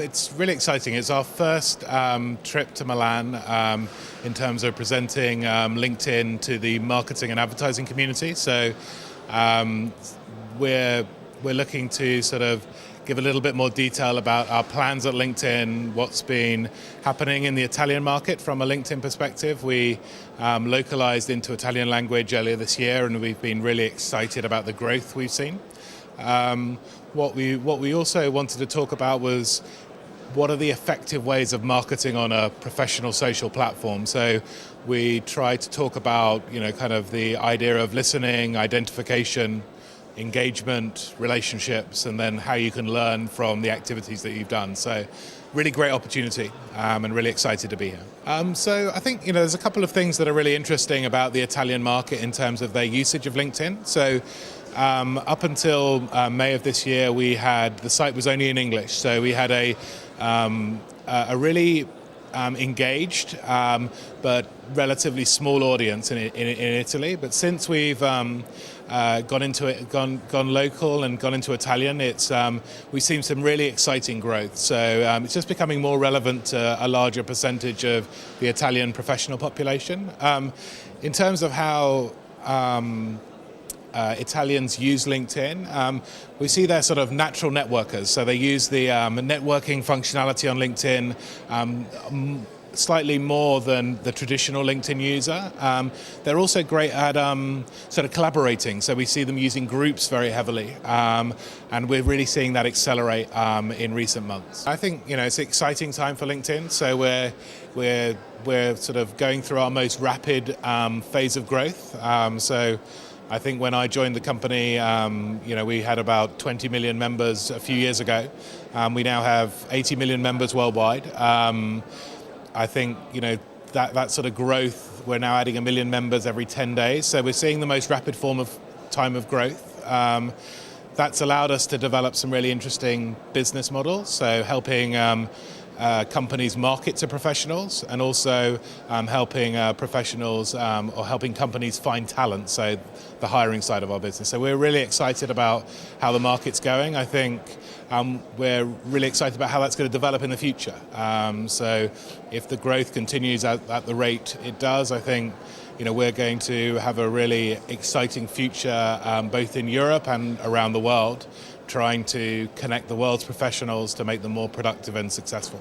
It's really exciting. It's our first trip to Milan in terms of presenting LinkedIn to the marketing and advertising community. So we're looking to sort of give a little bit more detail about our plans at LinkedIn, what's been happening in the Italian market from a LinkedIn perspective. We localized into Italian language earlier this year, and we've been really excited about the growth we've seen. What we also wanted to talk about was what are the effective ways of marketing on a professional social platform. So we tried to talk about, kind of the idea of listening, identification, engagement, relationships, and then how you can learn from the activities that you've done. So really great opportunity and really excited to be here. So I think, there's a couple of things that are really interesting about the Italian market in terms of their usage of LinkedIn. So up until May of this year, the site was only in English. So we had a really engaged but relatively small audience in Italy. But since we've gone local and gone into Italian, we've seen some really exciting growth. So it's just becoming more relevant to a larger percentage of the Italian professional population. In terms of how Italians use LinkedIn, we see they're sort of natural networkers. So they use the networking functionality on LinkedIn slightly more than the traditional LinkedIn user. They're also great at sort of collaborating. So we see them using groups very heavily. And we're really seeing that accelerate in recent months. I think, it's an exciting time for LinkedIn. So we're sort of going through our most rapid phase of growth. So I think when I joined the company, we had about 20 million members a few years ago. We now have 80 million members worldwide. I think, that sort of growth, we're now adding 1 million members every 10 days. So we're seeing the most rapid time of growth. That's allowed us to develop some really interesting business models. So helping companies market to professionals, and also helping professionals or helping companies find talent, so the hiring side of our business. So we're really excited about how the market's going. I think we're really excited about how that's going to develop in the future. So if the growth continues at the rate it does, I think we're going to have a really exciting future both in Europe and around the world, trying to connect the world's professionals to make them more productive and successful.